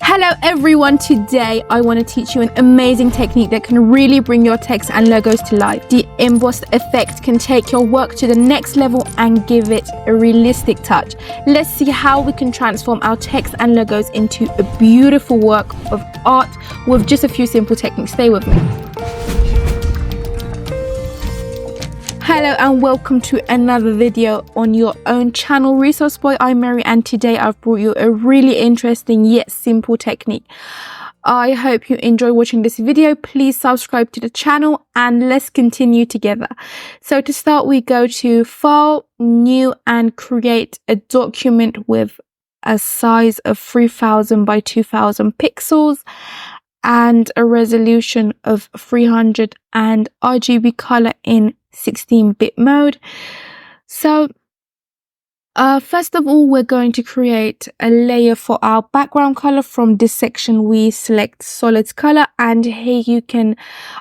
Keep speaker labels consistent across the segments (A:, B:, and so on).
A: Hello everyone, today I want to teach you an amazing technique that can really bring your text and logos to life. The embossed effect can take your work to the next level and give it a realistic touch. Let's see how we can transform our text and logos into a beautiful work of art with just a few simple techniques. Stay with me. Hello and welcome to another video on your own channel, Resource Boy. I'm Mary, and today I've brought you a really interesting yet simple technique. I hope you enjoy watching this video. Please subscribe to the channel and let's continue together. So to start, we go to File, New, and create a document with a size of 3000 by 2000 pixels and a resolution of 300 and RGB color in 16-bit mode. So first of all, we're going to create a layer for our background color. From this section, we select solid color, and here you can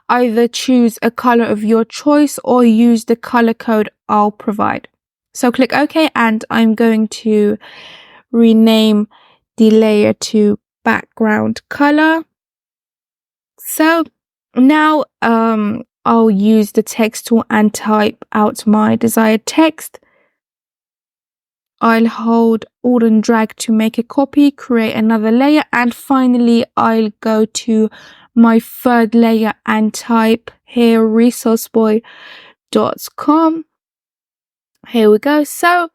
A: either choose a color of your choice or use the color code I'll provide. So click OK, and I'm going to rename the layer to background color. So now I'll use the text tool and type out my desired text. I'll hold Alt and drag to make a copy, create another layer, and finally I'll go to my third layer and type here resourceboy.com. Here we go. So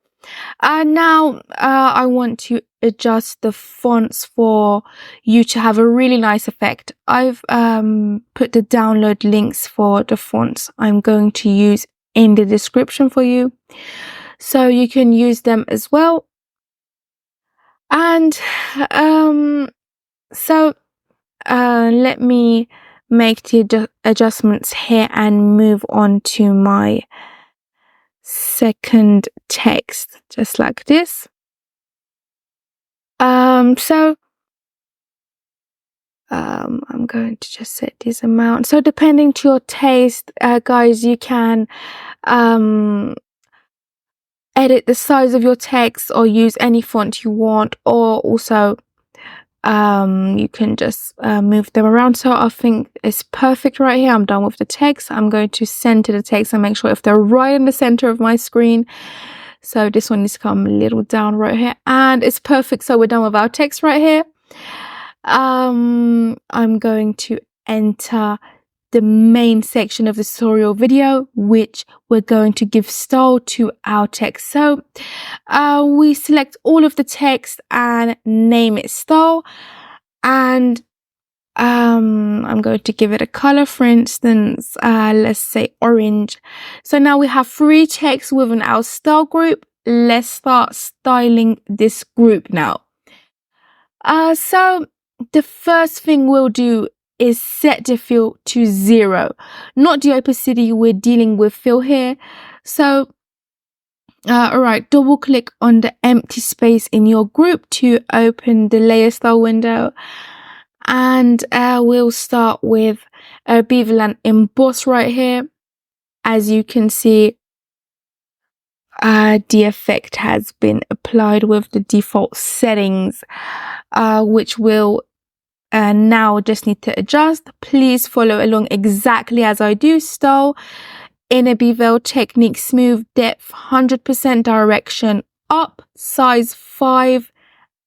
A: now I want to adjust the fonts for you to have a really nice effect. I've put the download links for the fonts I'm going to use in the description for you, so you can use them as well. And let me make the adjustments here and move on to my second text, just like this. I'm going to just set this amount. So depending to your taste, guys, you can edit the size of your text or use any font you want, or also you can just move them around. So I think it's perfect right here. I'm done with the text. I'm going to center the text and make sure if they're right in the center of my screen. So this one needs to come a little down right here, and it's perfect. So we're done with our text right here. I'm going to enter the main section of the tutorial video, which we're going to give style to our text. So we select all of the text and name it style, and I'm going to give it a color, for instance, let's say orange. So now we have 3 texts within our style group. Let's start styling this group now. So the first thing we'll do is set the fill to 0, not the opacity. We're dealing with fill here. So alright, double click on the empty space in your group to open the layer style window, and we'll start with bevel and emboss right here. As you can see, the effect has been applied with the default settings, which will now just need to adjust. Please follow along exactly as I do. Style, inner bevel technique, smooth depth 100%, direction up, size 5,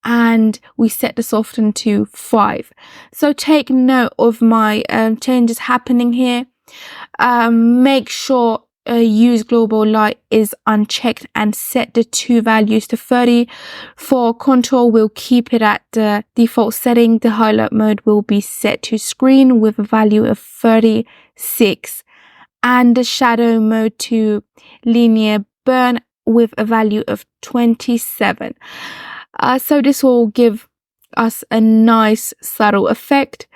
A: and we set the soften to 5. So take note of my changes happening here. Make sure use global light is unchecked and set the 2 values to 30. For contour, we'll keep it at the default setting. The highlight mode will be set to screen with a value of 36, and the shadow mode to linear burn with a value of 27. So this will give us a nice subtle effect,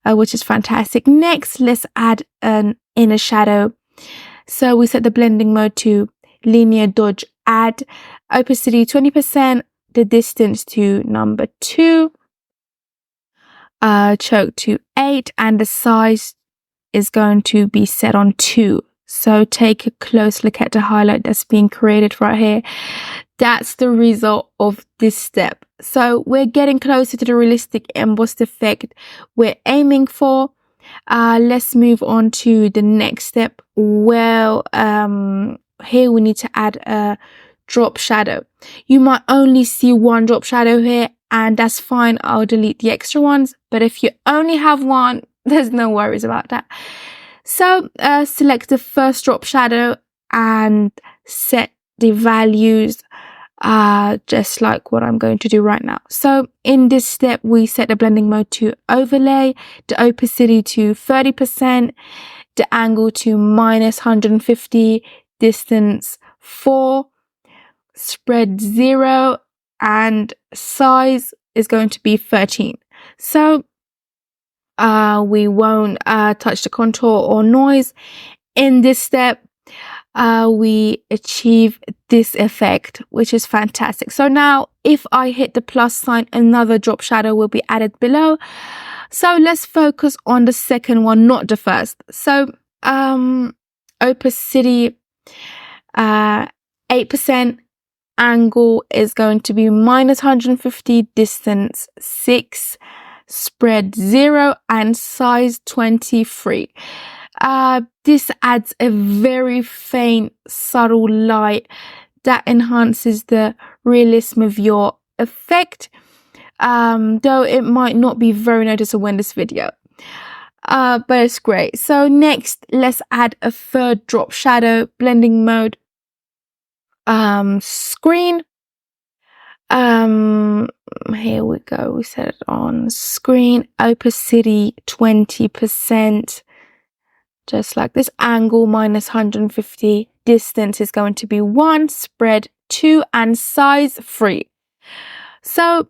A: which is fantastic. Next, let's add an inner shadow. So we set the blending mode to linear dodge add, opacity 20%, the distance to number 2, choke to 8, and the size is going to be set on 2. So take a close look at the highlight that's being created right here. That's the result of this step. So we're getting closer to the realistic embossed effect we're aiming for. Let's move on to the next step. Well, here we need to add a drop shadow. You might only see one drop shadow here, and that's fine. I'll delete the extra ones. But if you only have one, there's no worries about that. So select the first drop shadow and set the values just like what I'm going to do right now. So in this step, we set the blending mode to overlay, the opacity to 30%, the angle to -150, distance 4, spread 0, and size is going to be 13. So we won't touch the contour or noise. In this step, we achieve this effect, which is fantastic. So now if I hit the plus sign, another drop shadow will be added below. So let's focus on the second one, not the first. So opacity 8%, angle is going to be -150, distance 6, spread 0, and size 23. This adds a very faint, subtle light that enhances the realism of your effect, though it might not be very noticeable in this video. But it's great. So next, let's add a third drop shadow, blending mode, screen. Here we go. We set it on screen, opacity 20%. Just like this, angle -150, distance is going to be 1, spread 2, and size 3. So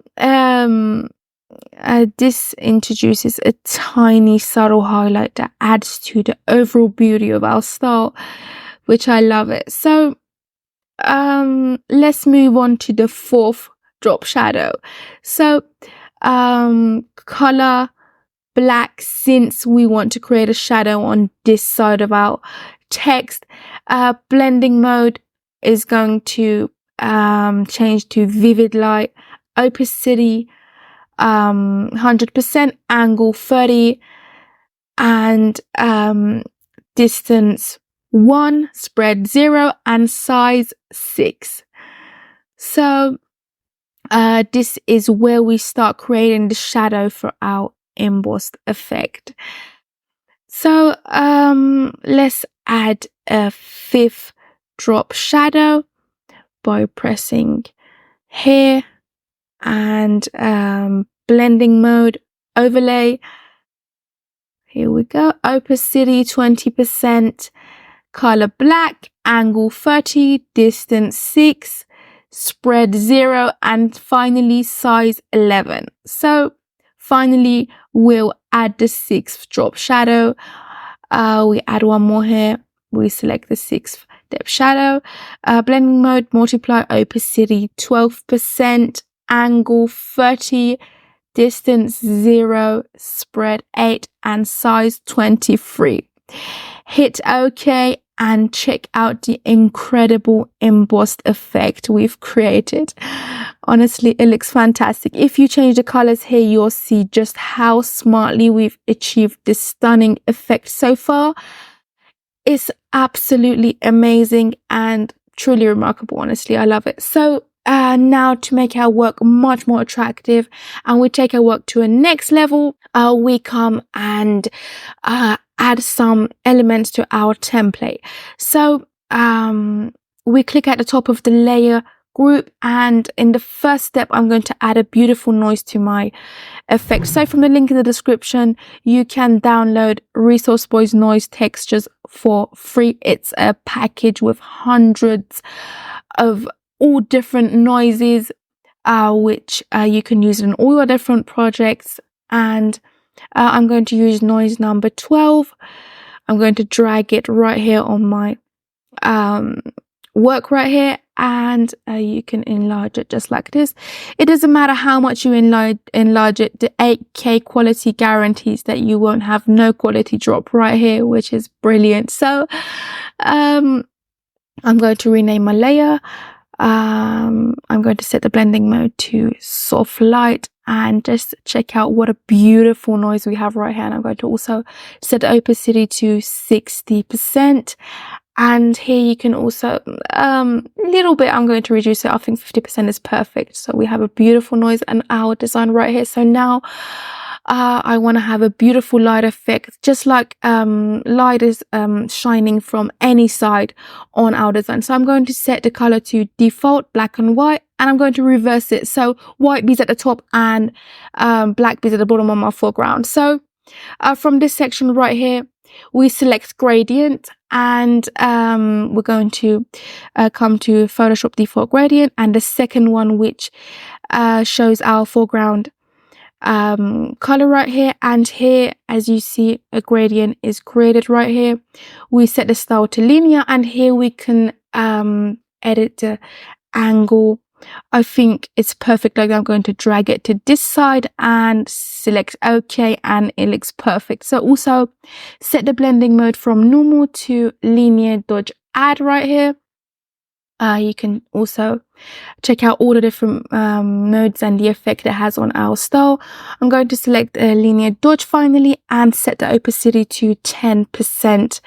A: this introduces a tiny subtle highlight that adds to the overall beauty of our style, which I love it. So let's move on to the fourth drop shadow. So color black, since we want to create a shadow on this side of our text. Blending mode is going to change to vivid light, opacity 100%, angle 30, and distance 1, spread 0, and size 6. So this is where we start creating the shadow for our embossed effect. So let's add a fifth drop shadow by pressing here and blending mode, overlay. Here we go, opacity 20%, color black, angle 30, distance 6, spread 0, and finally size 11. So finally, we'll add the sixth drop shadow. We add one more here. We select the sixth depth shadow. Blending mode, multiply, opacity 12%, angle 30, distance 0, spread 8, and size 23. Hit OK and check out the incredible embossed effect we've created. Honestly, it looks fantastic. If you change the colors here, you'll see just how smartly we've achieved this stunning effect so far. It's absolutely amazing and truly remarkable. Honestly, I love it. So now to make our work much more attractive and we take our work to a next level, we come and add some elements to our template. So we click at the top of the layer group, and in the first step I'm going to add a beautiful noise to my effect. So from the link in the description, you can download Resource Boy's noise textures for free. It's a package with hundreds of all different noises which you can use in all your different projects, and I'm going to use noise number 12. I'm going to drag it right here on my work right here, and you can enlarge it just like this. It doesn't matter how much you enlarge it, the 8K quality guarantees that you won't have no quality drop right here, which is brilliant. So I'm going to rename my layer. I'm going to set the blending mode to soft light and just check out what a beautiful noise we have right here. And I'm going to also set the opacity to 60%. And here you can also, little bit, I'm going to reduce it. I think 50% is perfect. So we have a beautiful noise and our design right here. So now, I want to have a beautiful light effect, just like light is shining from any side on our design. So I'm going to set the color to default, black and white, and I'm going to reverse it. So white bees at the top and black bees at the bottom on my foreground. So from this section right here, we select gradient, and we're going to come to Photoshop default gradient, and the second one, which shows our foreground color right here. And here, as you see, a gradient is created right here. We set the style to linear, and here we can edit the angle. I think it's perfect like that. I'm going to drag it to this side and select OK, and it looks perfect. So also set the blending mode from normal to linear dodge add right here. You can also check out all the different modes and the effect it has on our style. I'm going to select a linear dodge finally and set the opacity to 10%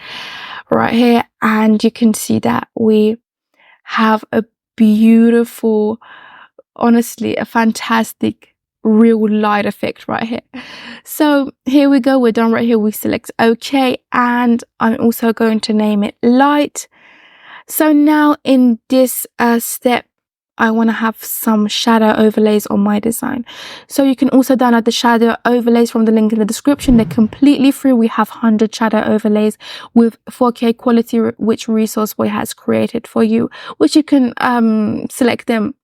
A: right here. And you can see that we have a beautiful, honestly, a fantastic real light effect right here. So here we go. We're done right here. We select OK, and I'm also going to name it light. So now in this step, I want to have some shadow overlays on my design. So you can also download the shadow overlays from the link in the description. They're completely free. We have 100 shadow overlays with 4K quality, which Resourceboy has created for you, which you can select them,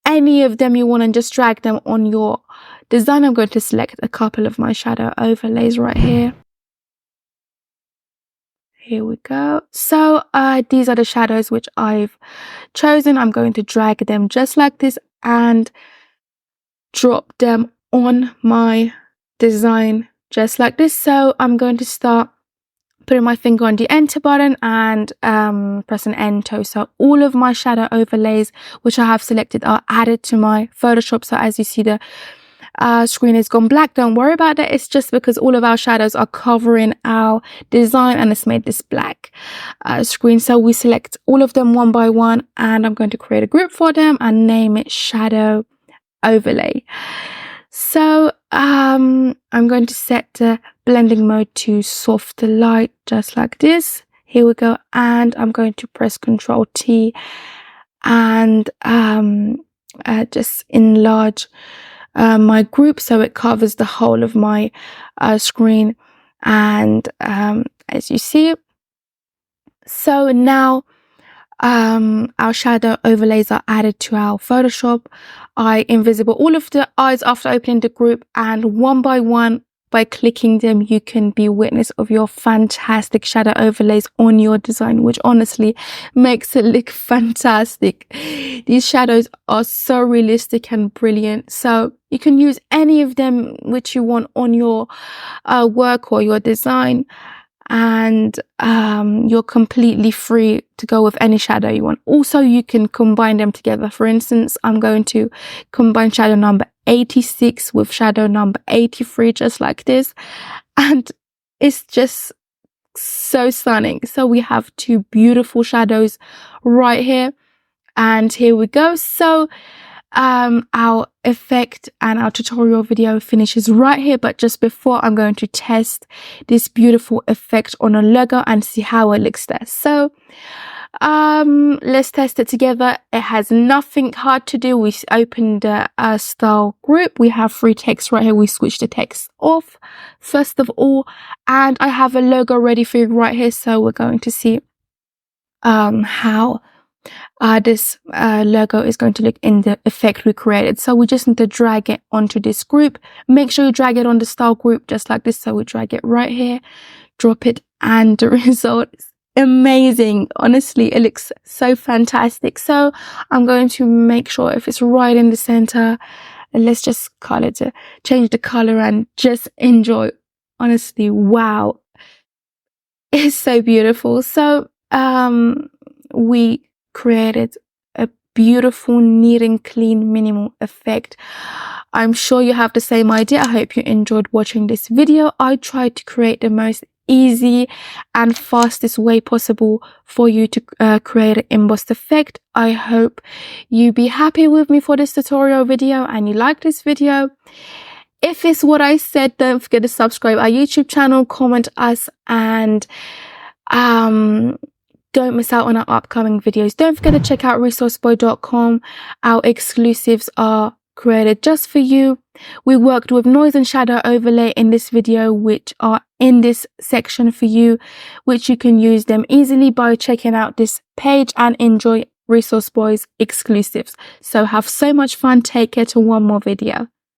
A: any of them you want, and just drag them on your design. I'm going to select a couple of my shadow overlays right here. Here we go. So these are the shadows which I've chosen. I'm going to drag them just like this and drop them on my design just like this. So I'm going to start putting my finger on the enter button and press an enter. So all of my shadow overlays which I have selected are added to my Photoshop. So as you see, the screen has gone black. Don't worry about that. It's just because all of our shadows are covering our design and it's made this black screen. So we select all of them one by one, and I'm going to create a group for them and name it shadow overlay. So I'm going to set the blending mode to soft light just like this. Here we go, and I'm going to press Ctrl T and just enlarge my group so it covers the whole of my screen. And as you see, so now our shadow overlays are added to our Photoshop. I invisible all of the eyes after opening the group, and one by one, by clicking them, you can be witness of your fantastic shadow overlays on your design, which honestly makes it look fantastic. These shadows are so realistic and brilliant. So you can use any of them which you want on your work or your design, and you're completely free to go with any shadow you want. Also, you can combine them together. For instance, I'm going to combine shadow number 86 with shadow number 83 just like this, and it's just so stunning. So we have two beautiful shadows right here, and here we go. So our effect and our tutorial video finishes right here, but just before, I'm going to test this beautiful effect on a logo and see how it looks there. So let's test it together. It has nothing hard to do. We open the style group. We have free text right here. We switch the text off first of all, and I have a logo ready for you right here. So we're going to see how this logo is going to look in the effect we created. So we just need to drag it onto this group. Make sure you drag it on the style group just like this. So we drag it right here, drop it, and the result is amazing. Honestly, it looks so fantastic. So I'm going to make sure if it's right in the center, and let's just change the color and just enjoy. Honestly, wow, it's so beautiful. So we created a beautiful, neat and clean minimal effect. I'm sure you have the same idea. I hope you enjoyed watching this video. I tried to create the most easy and fastest way possible for you to create an embossed effect. I hope you be happy with me for this tutorial video and you like this video. If it's what I said, don't forget to subscribe our YouTube channel, comment us, and don't miss out on our upcoming videos. Don't forget to check out resourceboy.com. Our exclusives are created just for you. We worked with noise and shadow overlay in this video, which are in this section for you, which you can use them easily by checking out this page and enjoy Resource Boy's exclusives. So have so much fun. Take care to one more video.